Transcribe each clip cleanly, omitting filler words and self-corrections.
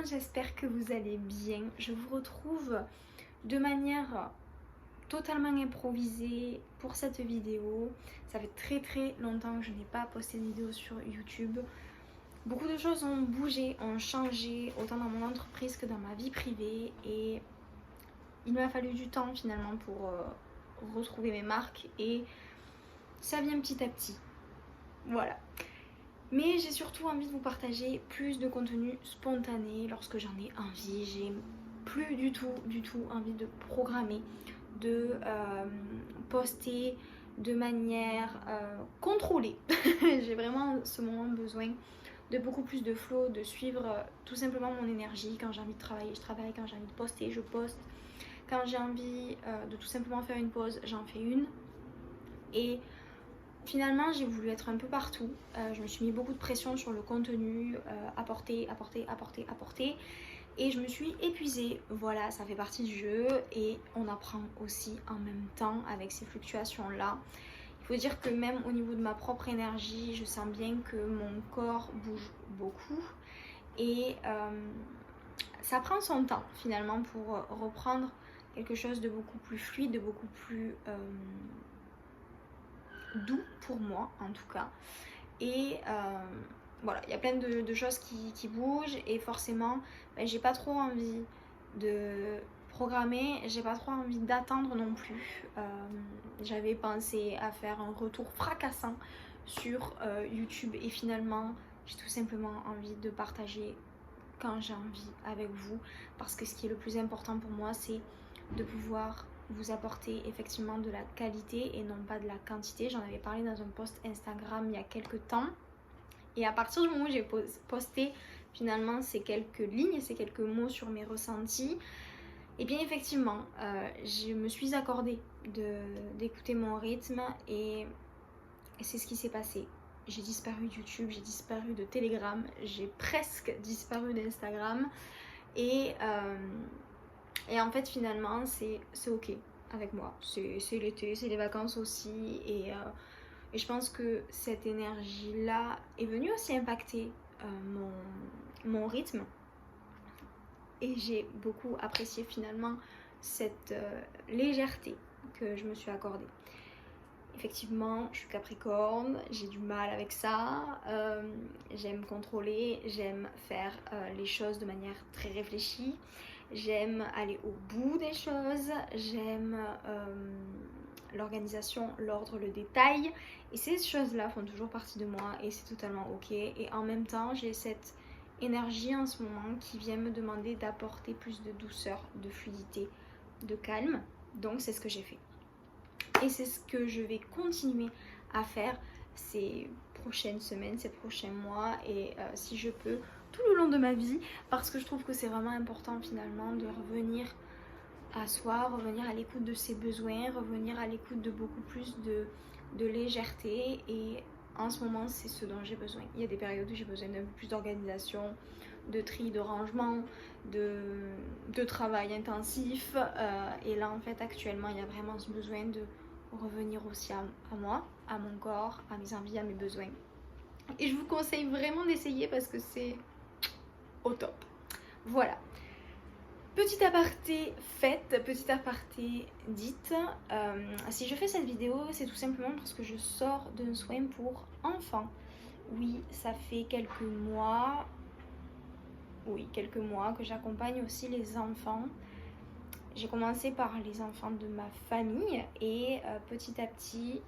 j'espère que vous allez bien. Je vous retrouve de manière totalement improvisée pour cette vidéo. Ça fait très longtemps que je n'ai pas posté de vidéo sur YouTube. Beaucoup de choses ont bougé, ont changé, autant dans mon entreprise que dans ma vie privée. Et il m'a fallu du temps finalement pour retrouver mes marques. Et ça vient petit à petit. Voilà. Mais j'ai surtout envie de vous partager plus de contenu spontané lorsque j'en ai envie. J'ai plus du tout envie de programmer, de poster de manière contrôlée. J'ai vraiment ce moment besoin de beaucoup plus de flow, de suivre tout simplement mon énergie. Quand j'ai envie de travailler, je travaille. Quand j'ai envie de poster, je poste. Quand j'ai envie de tout simplement faire une pause, j'en fais une. Et finalement, j'ai voulu être un peu partout. Je me suis mis beaucoup de pression sur le contenu, apporter. Et je me suis épuisée. Voilà, ça fait partie du jeu et on apprend aussi en même temps avec ces fluctuations-là. Il faut dire que même au niveau de ma propre énergie, je sens bien que mon corps bouge beaucoup. Et ça prend son temps finalement pour reprendre quelque chose de beaucoup plus fluide, de beaucoup plus doux pour moi en tout cas. Et voilà, il y a plein de choses qui bougent et forcément j'ai pas trop envie de programmer, j'ai pas trop envie d'attendre non plus. J'avais pensé à faire un retour fracassant sur YouTube et finalement j'ai tout simplement envie de partager quand j'ai envie avec vous, parce que ce qui est le plus important pour moi, c'est de pouvoir vous apporter effectivement de la qualité et non pas de la quantité. J'en avais parlé dans un post Instagram il y a quelques temps. Et à partir du moment où j'ai posté finalement ces quelques lignes, ces quelques mots sur mes ressentis, et bien effectivement, je me suis accordée d'écouter mon rythme et c'est ce qui s'est passé. J'ai disparu de YouTube, j'ai disparu de Telegram, j'ai presque disparu d'Instagram et en fait finalement c'est ok avec moi. C'est l'été, c'est les vacances aussi et je pense que cette énergie-là est venue aussi impacter mon rythme. Et j'ai beaucoup apprécié finalement cette légèreté que je me suis accordée. Effectivement, je suis Capricorne, j'ai du mal avec ça. J'aime contrôler, j'aime faire les choses de manière très réfléchie. J'aime aller au bout des choses, j'aime l'organisation, l'ordre, le détail. Et ces choses-là font toujours partie de moi et c'est totalement ok. Et en même temps, j'ai cette énergie en ce moment qui vient me demander d'apporter plus de douceur, de fluidité, de calme. Donc c'est ce que j'ai fait. Et c'est ce que je vais continuer à faire ces prochaines semaines, ces prochains mois et si je peux tout le long de ma vie, parce que je trouve que c'est vraiment important finalement de revenir à soi, revenir à l'écoute de ses besoins, revenir à l'écoute de beaucoup plus de légèreté. Et en ce moment, c'est ce dont j'ai besoin. Il y a des périodes où j'ai besoin d'un peu plus d'organisation, de tri, de rangement, de travail intensif. Et là, en fait, actuellement, il y a vraiment ce besoin de revenir aussi à moi, à mon corps, à mes envies, à mes besoins. Et je vous conseille vraiment d'essayer parce que c'est au top. Voilà. Petit aparté fait, petit aparté dite, si je fais cette vidéo, c'est tout simplement parce que je sors d'un soin pour enfants. Oui, ça fait quelques mois que j'accompagne aussi les enfants. J'ai commencé par les enfants de ma famille et petit à petit,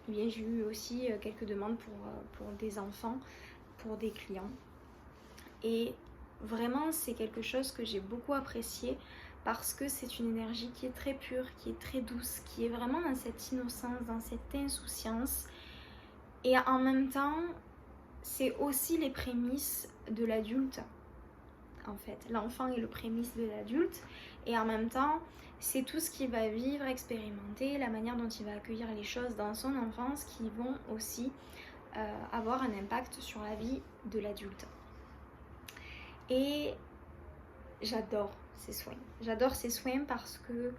eh bien, j'ai eu aussi quelques demandes pour des enfants, pour des clients. Et vraiment, c'est quelque chose que j'ai beaucoup apprécié parce que c'est une énergie qui est très pure, qui est très douce, qui est vraiment dans cette innocence, dans cette insouciance. Et en même temps, c'est aussi les prémices de l'adulte. En fait, l'enfant est le prémisse de l'adulte et en même temps, c'est tout ce qu'il va vivre, expérimenter, la manière dont il va accueillir les choses dans son enfance qui vont aussi avoir un impact sur la vie de l'adulte. Et j'adore ces soins. J'adore ces soins parce que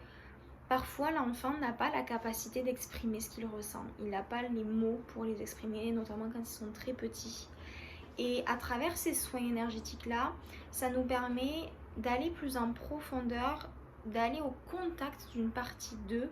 parfois l'enfant n'a pas la capacité d'exprimer ce qu'il ressent. Il n'a pas les mots pour les exprimer, notamment quand ils sont très petits. Et à travers ces soins énergétiques-là, ça nous permet d'aller plus en profondeur, d'aller au contact d'une partie d'eux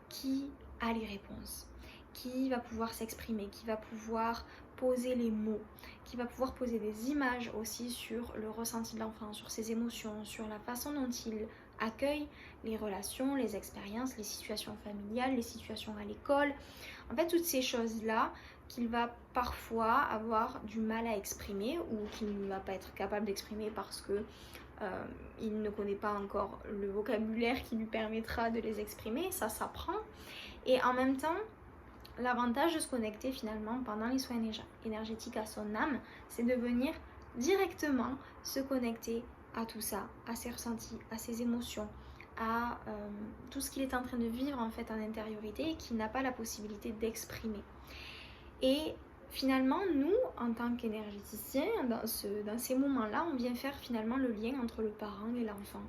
qui a les réponses, qui va pouvoir s'exprimer, qui va pouvoir poser les mots, qui va pouvoir poser des images aussi sur le ressenti de l'enfant, sur ses émotions, sur la façon dont il accueille les relations, les expériences, les situations familiales, les situations à l'école. En fait, toutes ces choses-là qu'il va parfois avoir du mal à exprimer ou qu'il ne va pas être capable d'exprimer parce que il ne connaît pas encore le vocabulaire qui lui permettra de les exprimer, ça s'apprend. Et en même temps, l'avantage de se connecter finalement pendant les soins énergétiques à son âme, c'est de venir directement se connecter à tout ça, à ses ressentis, à ses émotions, à tout ce qu'il est en train de vivre en fait en intériorité et qu'il n'a pas la possibilité d'exprimer. Et finalement, nous, en tant qu'énergéticiens, dans ces moments-là, on vient faire finalement le lien entre le parent et l'enfant,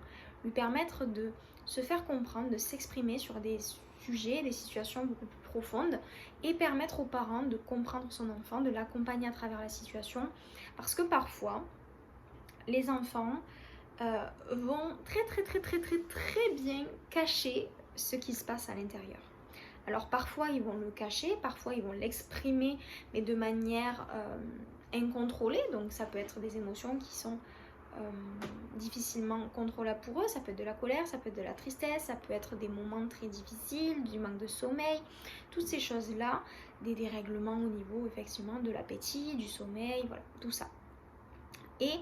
lui permettre de se faire comprendre, de s'exprimer sur des sujets, des situations beaucoup plus profondes et permettre aux parents de comprendre son enfant, de l'accompagner à travers la situation. Parce que parfois, les enfants vont très bien cacher ce qui se passe à l'intérieur. Alors parfois ils vont le cacher, parfois ils vont l'exprimer, mais de manière incontrôlée. Donc ça peut être des émotions qui sont difficilement contrôlables pour eux. Ça peut être de la colère, ça peut être de la tristesse, ça peut être des moments très difficiles, du manque de sommeil. Toutes ces choses-là, des dérèglements au niveau effectivement de l'appétit, du sommeil, voilà, tout ça. Et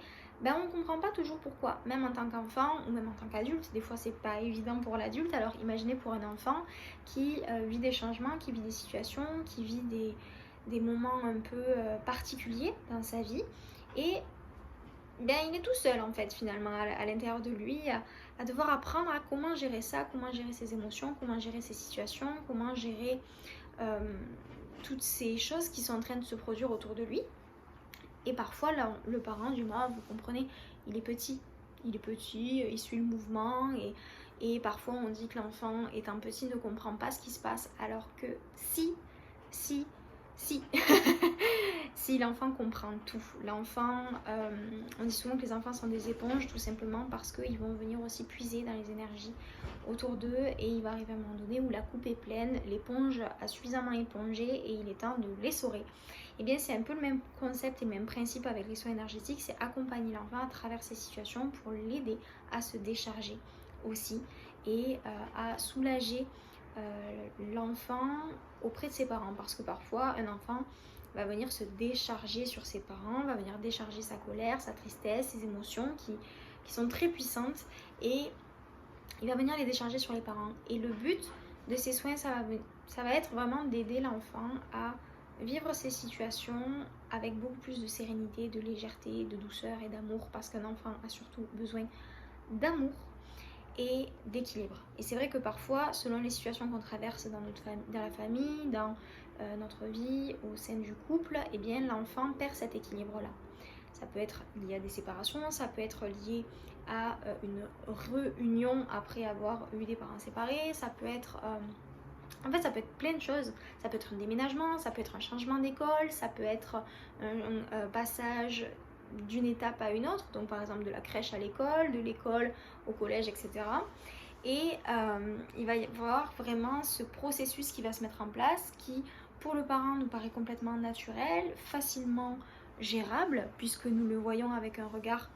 on ne comprend pas toujours pourquoi, même en tant qu'enfant ou même en tant qu'adulte. Des fois c'est pas évident pour l'adulte, alors imaginez pour un enfant qui vit des changements, qui vit des situations, qui vit des moments un peu particuliers dans sa vie. Et il est tout seul en fait finalement à l'intérieur de lui à devoir apprendre à comment gérer ça, comment gérer ses émotions, comment gérer ses situations, comment gérer toutes ces choses qui sont en train de se produire autour de lui. Et parfois, là, le parent dit, vous comprenez, il est petit, il suit le mouvement. Et parfois, on dit que l'enfant étant petit ne comprend pas ce qui se passe. Alors que si, si l'enfant comprend tout. L'enfant, on dit souvent que les enfants sont des éponges, tout simplement parce qu'ils vont venir aussi puiser dans les énergies autour d'eux. Et il va arriver à un moment donné où la coupe est pleine, l'éponge a suffisamment épongé et il est temps de l'essorer. Et bien c'est un peu le même concept et le même principe avec les soins énergétiques, c'est accompagner l'enfant à travers ces situations pour l'aider à se décharger aussi et à soulager l'enfant auprès de ses parents, parce que parfois un enfant va venir se décharger sur ses parents, va venir décharger sa colère, sa tristesse, ses émotions qui sont très puissantes et il va venir les décharger sur les parents. Et le but de ces soins, ça va être vraiment d'aider l'enfant à vivre ces situations avec beaucoup plus de sérénité, de légèreté, de douceur et d'amour, parce qu'un enfant a surtout besoin d'amour et d'équilibre. Et c'est vrai que parfois, selon les situations qu'on traverse dans la famille, dans notre vie, au sein du couple, eh bien l'enfant perd cet équilibre-là. Ça peut être lié à des séparations, ça peut être lié à une réunion après avoir eu des parents séparés, ça peut être... En fait, ça peut être plein de choses. Ça peut être un déménagement, ça peut être un changement d'école, ça peut être un passage d'une étape à une autre. Donc, par exemple, de la crèche à l'école, de l'école au collège, etc. Et il va y avoir vraiment ce processus qui va se mettre en place qui, pour le parent, nous paraît complètement naturel, facilement gérable, puisque nous le voyons avec un regard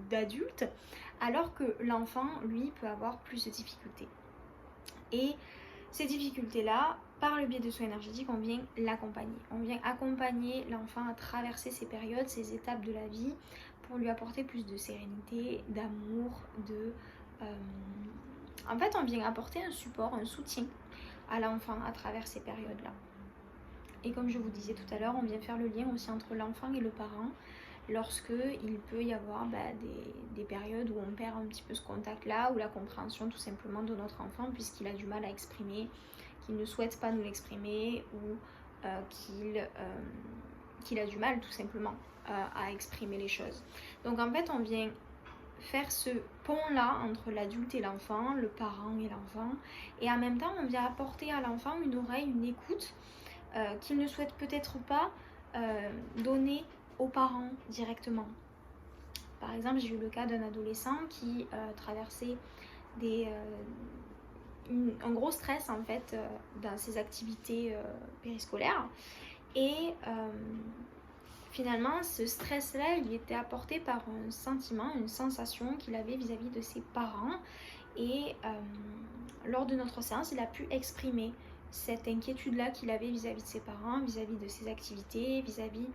d'adulte, alors que l'enfant, lui, peut avoir plus de difficultés. Et ces difficultés-là, par le biais de soins énergétiques, on vient l'accompagner. On vient accompagner l'enfant à traverser ces périodes, ces étapes de la vie pour lui apporter plus de sérénité, d'amour, En fait, on vient apporter un support, un soutien à l'enfant à travers ces périodes-là. Et comme je vous disais tout à l'heure, on vient faire le lien aussi entre l'enfant et le parent lorsque il peut y avoir des périodes où on perd un petit peu ce contact-là, ou la compréhension tout simplement de notre enfant puisqu'il a du mal à exprimer, qu'il ne souhaite pas nous l'exprimer ou qu'il a du mal tout simplement à exprimer les choses. Donc en fait, on vient faire ce pont-là entre l'adulte et l'enfant, le parent et l'enfant, et en même temps, on vient apporter à l'enfant une oreille, une écoute qu'il ne souhaite peut-être pas donner aux parents directement. Par exemple, j'ai eu le cas d'un adolescent qui traversait un gros stress en fait dans ses activités périscolaires et finalement ce stress là il était apporté par un sentiment, une sensation qu'il avait vis-à-vis de ses parents et lors de notre séance il a pu exprimer cette inquiétude là qu'il avait vis-à-vis de ses parents, vis-à-vis de ses activités, vis-à-vis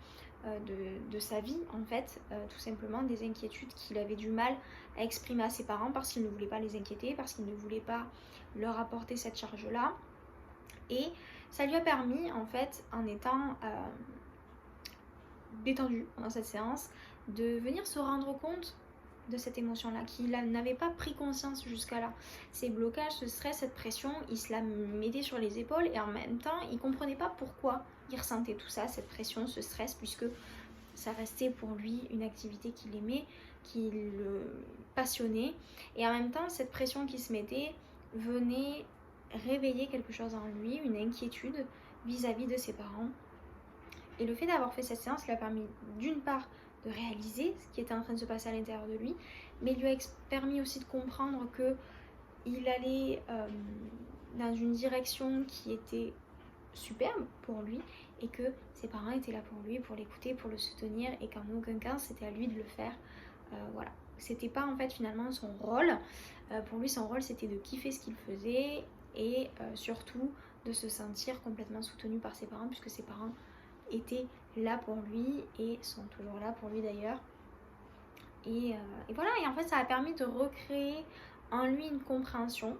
de sa vie en fait, tout simplement des inquiétudes qu'il avait du mal à exprimer à ses parents parce qu'il ne voulait pas les inquiéter, parce qu'il ne voulait pas leur apporter cette charge là et ça lui a permis en fait en étant détendu pendant cette séance de venir se rendre compte de cette émotion là qu'il n'avait pas pris conscience jusqu'à là. Ces blocages, ce stress, cette pression, il se la mettait sur les épaules et en même temps il comprenait pas pourquoi il ressentait tout ça, cette pression, ce stress, puisque ça restait pour lui une activité qu'il aimait, qui le passionnait et en même temps cette pression qui se mettait venait réveiller quelque chose en lui, une inquiétude vis-à-vis de ses parents. Et le fait d'avoir fait cette séance lui a permis d'une part de réaliser ce qui était en train de se passer à l'intérieur de lui, mais lui a permis aussi de comprendre qu'il allait dans une direction qui était superbe pour lui et que ses parents étaient là pour lui, pour l'écouter, pour le soutenir et qu'en aucun cas c'était à lui de le faire. Voilà. C'était pas en fait finalement son rôle. Pour lui son rôle c'était de kiffer ce qu'il faisait et surtout de se sentir complètement soutenu par ses parents puisque ses parents étaient là pour lui et sont toujours là pour lui d'ailleurs. Et voilà, et en fait ça a permis de recréer en lui une compréhension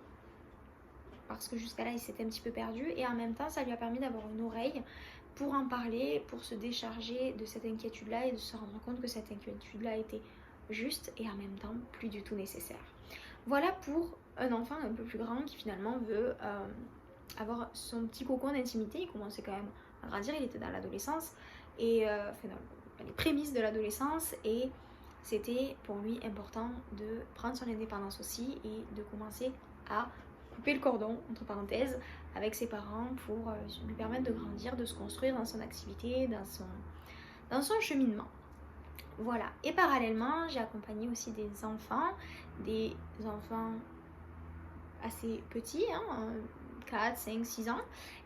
parce que jusqu'à là il s'était un petit peu perdu et en même temps ça lui a permis d'avoir une oreille pour en parler, pour se décharger de cette inquiétude là et de se rendre compte que cette inquiétude là était juste et en même temps plus du tout nécessaire. Voilà pour un enfant un peu plus grand qui finalement veut avoir son petit cocon d'intimité. Il commençait quand même à grandir, il était dans l'adolescence et enfin dans les prémices de l'adolescence et c'était pour lui important de prendre son indépendance aussi et de commencer à couper le cordon entre parenthèses avec ses parents pour lui permettre de grandir, de se construire dans son activité, dans son cheminement. Voilà, et parallèlement j'ai accompagné aussi des enfants assez petits, 4, 5, 6 ans,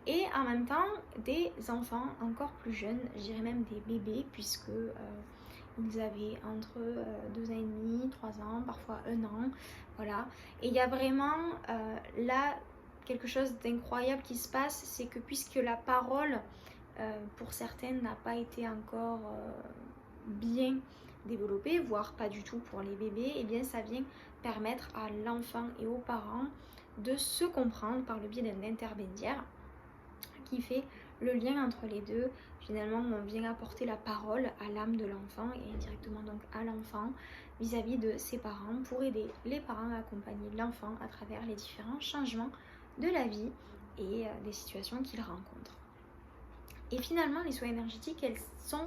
et en même temps des enfants encore plus jeunes, je dirais même des bébés, puisque ils avaient entre 2 ans et demi, 3 ans, parfois 1 an, voilà. Et il y a vraiment là quelque chose d'incroyable qui se passe, c'est que puisque la parole pour certaines n'a pas été encore bien développée, voire pas du tout pour les bébés, et bien ça vient permettre à l'enfant et aux parents de se comprendre par le biais d'un intermédiaire qui fait le lien entre les deux. Finalement, on vient apporter la parole à l'âme de l'enfant et directement donc à l'enfant vis-à-vis de ses parents pour aider les parents à accompagner l'enfant à travers les différents changements de la vie et des situations qu'il rencontre. Et finalement, les soins énergétiques, elles sont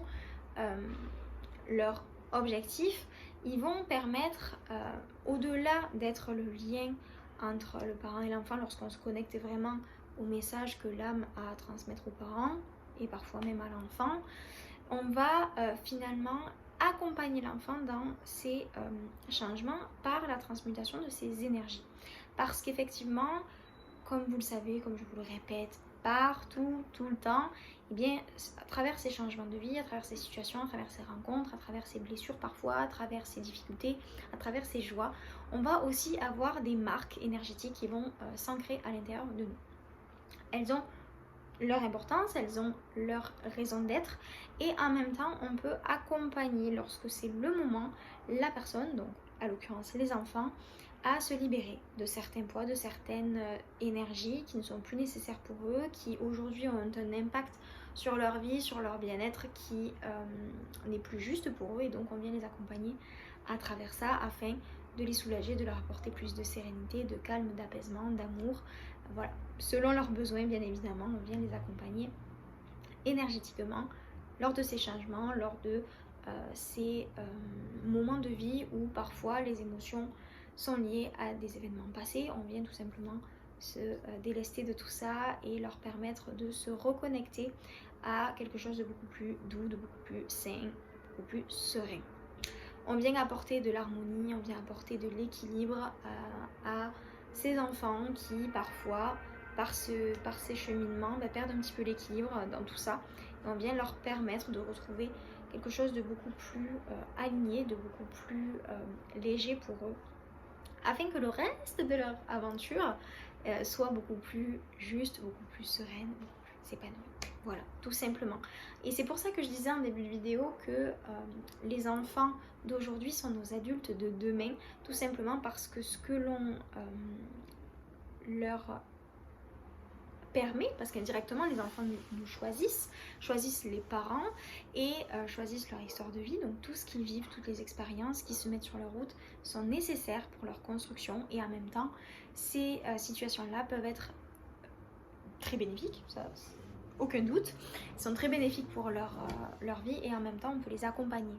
leur objectif. Ils vont permettre, au-delà d'être le lien entre le parent et l'enfant lorsqu'on se connecte vraiment au message que l'âme a à transmettre aux parents et parfois même à l'enfant, on va finalement accompagner l'enfant dans ces changements par la transmutation de ses énergies. Parce qu'effectivement, comme vous le savez, comme je vous le répète, partout, tout le temps, et bien, à travers ces changements de vie, à travers ces situations, à travers ces rencontres, à travers ces blessures parfois, à travers ces difficultés, à travers ces joies, on va aussi avoir des marques énergétiques qui vont s'ancrer à l'intérieur de nous. Elles ont leur importance, elles ont leur raison d'être et en même temps on peut accompagner lorsque c'est le moment la personne, donc à l'occurrence les enfants, à se libérer de certains poids, de certaines énergies qui ne sont plus nécessaires pour eux, qui aujourd'hui ont un impact sur leur vie, sur leur bien-être qui n'est plus juste pour eux et donc on vient les accompagner à travers ça afin de les soulager, de leur apporter plus de sérénité, de calme, d'apaisement, d'amour. Voilà, selon leurs besoins bien évidemment, on vient les accompagner énergétiquement lors de ces changements, lors de ces moments de vie où parfois les émotions sont liées à des événements passés. On vient tout simplement se délester de tout ça et leur permettre de se reconnecter à quelque chose de beaucoup plus doux, de beaucoup plus sain beaucoup plus serein. On vient apporter de l'harmonie, on vient apporter de l'équilibre à ces enfants qui parfois, par ces cheminements, perdent un petit peu l'équilibre dans tout ça. Et on vient leur permettre de retrouver quelque chose de beaucoup plus aligné, de beaucoup plus léger pour eux, afin que le reste de leur aventure soit beaucoup plus juste, beaucoup plus sereine, beaucoup plus épanouie. Voilà, tout simplement. Et c'est pour ça que je disais en début de vidéo que les enfants d'aujourd'hui sont nos adultes de demain, tout simplement parce que ce que l'on leur permet, parce qu'indirectement les enfants nous choisissent les parents et choisissent leur histoire de vie, donc tout ce qu'ils vivent, toutes les expériences qui se mettent sur leur route sont nécessaires pour leur construction, et en même temps ces situations-là peuvent être très bénéfiques, ça, aucun doute, ils sont très bénéfiques pour leur vie, et en même temps on peut les accompagner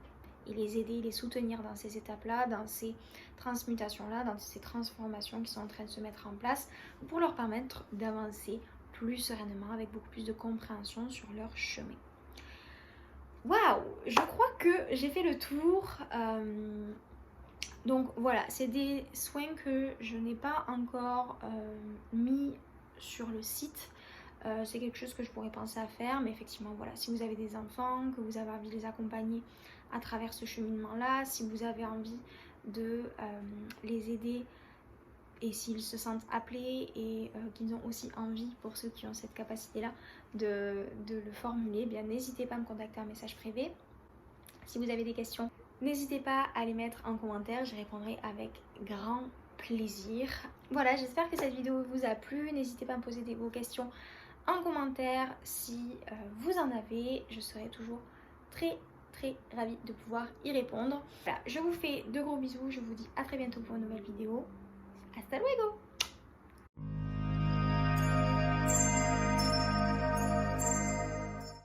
et les aider, les soutenir dans ces étapes-là, dans ces transmutations-là, dans ces transformations qui sont en train de se mettre en place pour leur permettre d'avancer plus sereinement, avec beaucoup plus de compréhension sur leur chemin. Waouh, je crois que j'ai fait le tour. Donc voilà, c'est des soins que je n'ai pas encore mis sur le site. C'est quelque chose que je pourrais penser à faire, mais effectivement voilà, si vous avez des enfants, que vous avez envie de les accompagner à travers ce cheminement là, si vous avez envie de les aider, et s'ils se sentent appelés et qu'ils ont aussi envie, pour ceux qui ont cette capacité là de le formuler, bien n'hésitez pas à me contacter en message privé. Si vous avez des questions, n'hésitez pas à les mettre en commentaire, j'y répondrai avec grand plaisir. Voilà, j'espère que cette vidéo vous a plu, n'hésitez pas à me poser vos questions en commentaire si vous en avez, je serai toujours très ravie de pouvoir y répondre. Voilà, je vous fais de gros bisous, je vous dis à très bientôt pour une nouvelle vidéo. Hasta luego!